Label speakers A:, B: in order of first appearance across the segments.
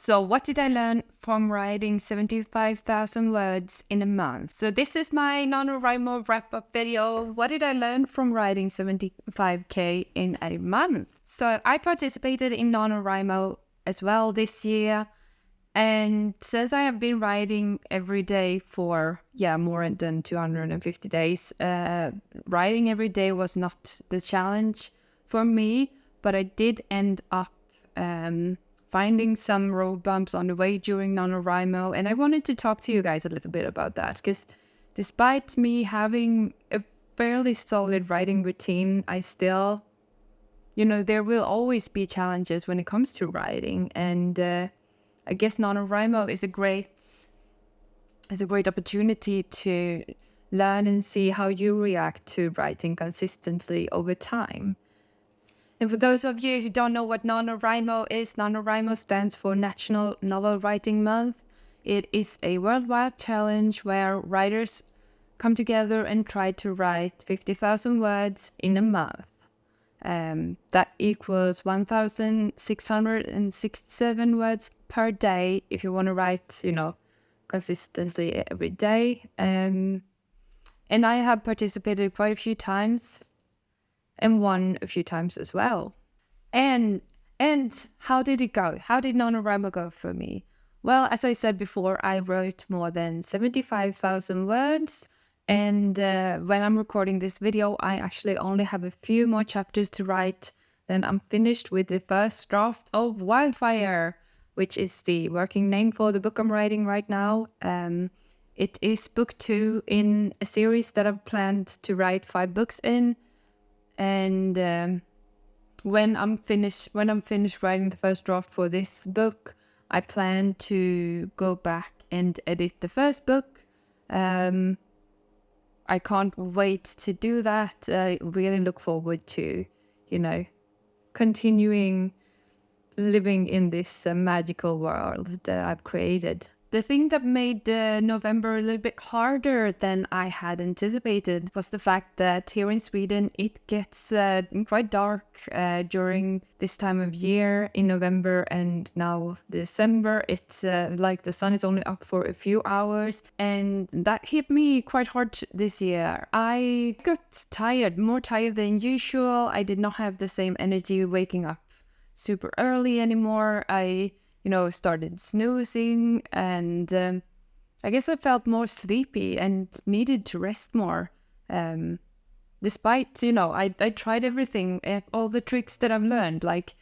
A: So what did I learn from writing 75,000 words in a month? So this is my NaNoWriMo wrap-up video. What did I learn from writing 75k in a month? So I participated in NaNoWriMo as well this year. And since I have been writing every day for, more than 250 days, writing every day was not the challenge for me, but I did end up finding some road bumps on the way during NaNoWriMo, and I wanted to talk to you guys a little bit about that, because despite me having a fairly solid writing routine, I still, there will always be challenges when it comes to writing, and I guess NaNoWriMo is a great opportunity to learn and see how you react to writing consistently over time. And for those of you who don't know what NaNoWriMo is, NaNoWriMo stands for National Novel Writing Month. It is a worldwide challenge where writers come together and try to write 50,000 words in a month. That equals 1,667 words per day if you want to write, consistently every day. And I have participated quite a few times and won a few times as well. And how did it go? How did NaNoWriMo go for me? Well, as I said before, I wrote more than 75,000 words. And when I'm recording this video, I actually only have a few more chapters to write. Then I'm finished with the first draft of Wildfire, which is the working name for the book I'm writing right now. It is book 2 in a series that I've planned to write 5 books in. And when I'm finished writing the first draft for this book, I plan to go back and edit the first book. I can't wait to do that. I really look forward to, continuing living in this magical world that I've created. The thing that made November a little bit harder than I had anticipated was the fact that here in Sweden it gets quite dark during this time of year in November and now December. It's like the sun is only up for a few hours, and that hit me quite hard this year. I got tired, more tired than usual. I did not have the same energy waking up super early anymore. I started snoozing, and I guess I felt more sleepy and needed to rest more. Despite, I tried everything, all the tricks that I've learned, like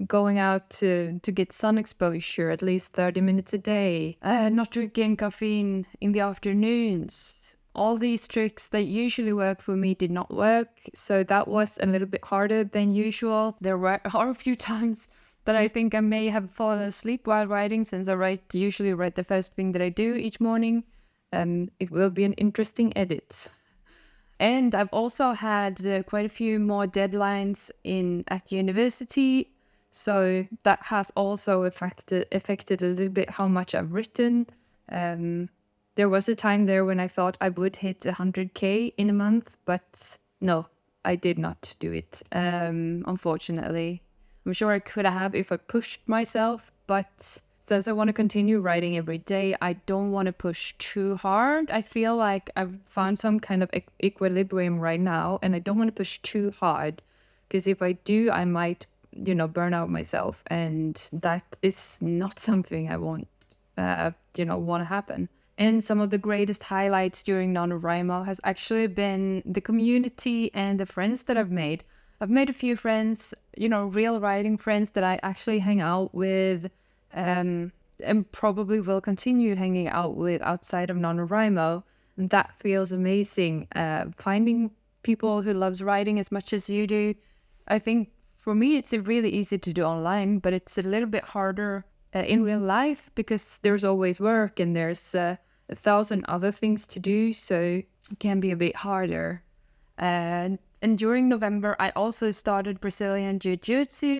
A: going out to get sun exposure at least 30 minutes a day, not drinking caffeine in the afternoons. All these tricks that usually work for me did not work, so that was a little bit harder than usual. There are a few times that I think I may have fallen asleep while writing, since I usually write the first thing that I do each morning. It will be an interesting edit. And I've also had quite a few more deadlines at university, so that has also affected a little bit how much I've written. There was a time there when I thought I would hit 100k in a month, but no, I did not do it, unfortunately. I'm sure I could have if I pushed myself, but since I want to continue writing every day, I don't want to push too hard. I feel like I've found some kind of equilibrium right now, and I don't want to push too hard, because if I do, I might, burn out myself, and that is not something I want to happen. And some of the greatest highlights during NaNoWriMo has actually been the community and the friends that I've made. I've made a few friends, real writing friends that I actually hang out with, and probably will continue hanging out with outside of NaNoWriMo. And that feels amazing. Finding people who loves writing as much as you do. I think for me, it's really easy to do online, but it's a little bit harder in real life, because there's always work and there's 1,000 other things to do. So it can be a bit harder. And during November, I also started Brazilian Jiu-Jitsu,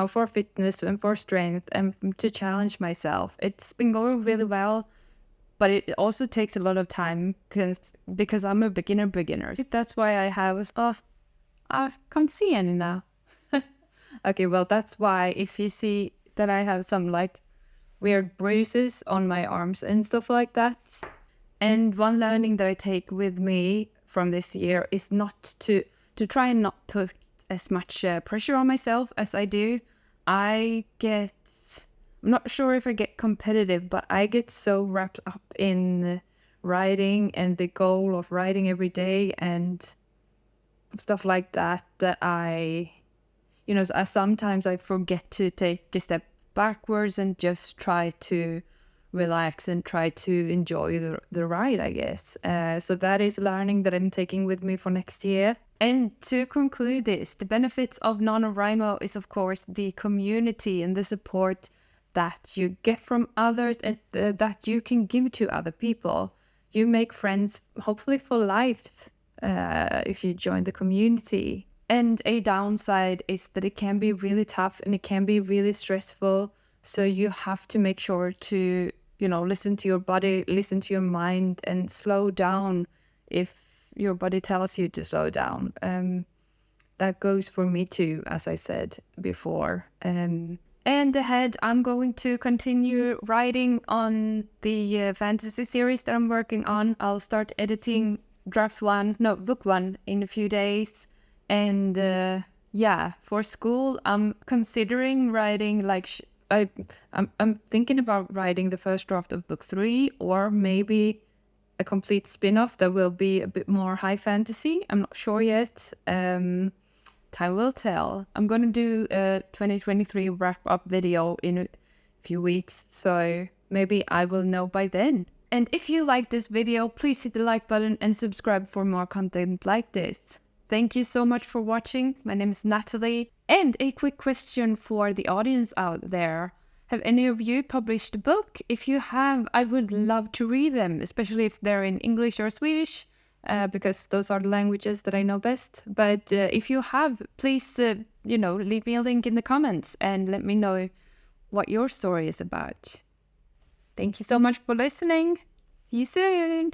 A: for fitness and for strength and to challenge myself. It's been going really well, but it also takes a lot of time because I'm a beginner. That's why I have, I can't see any now. Okay, well, that's why if you see that I have some weird bruises on my arms and stuff like that. And one learning that I take with me from this year is not to try and not put as much pressure on myself as I do. I'm not sure if I get competitive, but I get so wrapped up in writing and the goal of writing every day and stuff like that, that sometimes I forget to take a step backwards and just try to relax and try to enjoy the ride, I guess. So that is learning that I'm taking with me for next year. And to conclude this, the benefits of NaNoWriMo is, of course, the community and the support that you get from others and that you can give to other people. You make friends, hopefully for life, if you join the community. And a downside is that it can be really tough and it can be really stressful. So you have to make sure to, listen to your body, listen to your mind, and slow down if your body tells you to slow down. That goes for me too, as I said before. And ahead, I'm going to continue writing on the fantasy series that I'm working on. I'll start editing book one in a few days. And for school, I'm considering writing I'm thinking about writing the first draft of book 3, or maybe a complete spin-off that will be a bit more high fantasy. I'm not sure yet. Time will tell. I'm going to do a 2023 wrap-up video in a few weeks, so maybe I will know by then. And if you like this video, please hit the like button and subscribe for more content like this. Thank you so much for watching. My name is Natalie. And a quick question for the audience out there. Have any of you published a book? If you have, I would love to read them, especially if they're in English or Swedish, because those are the languages that I know best. But if you have, please, leave me a link in the comments and let me know what your story is about. Thank you so much for listening. See you soon.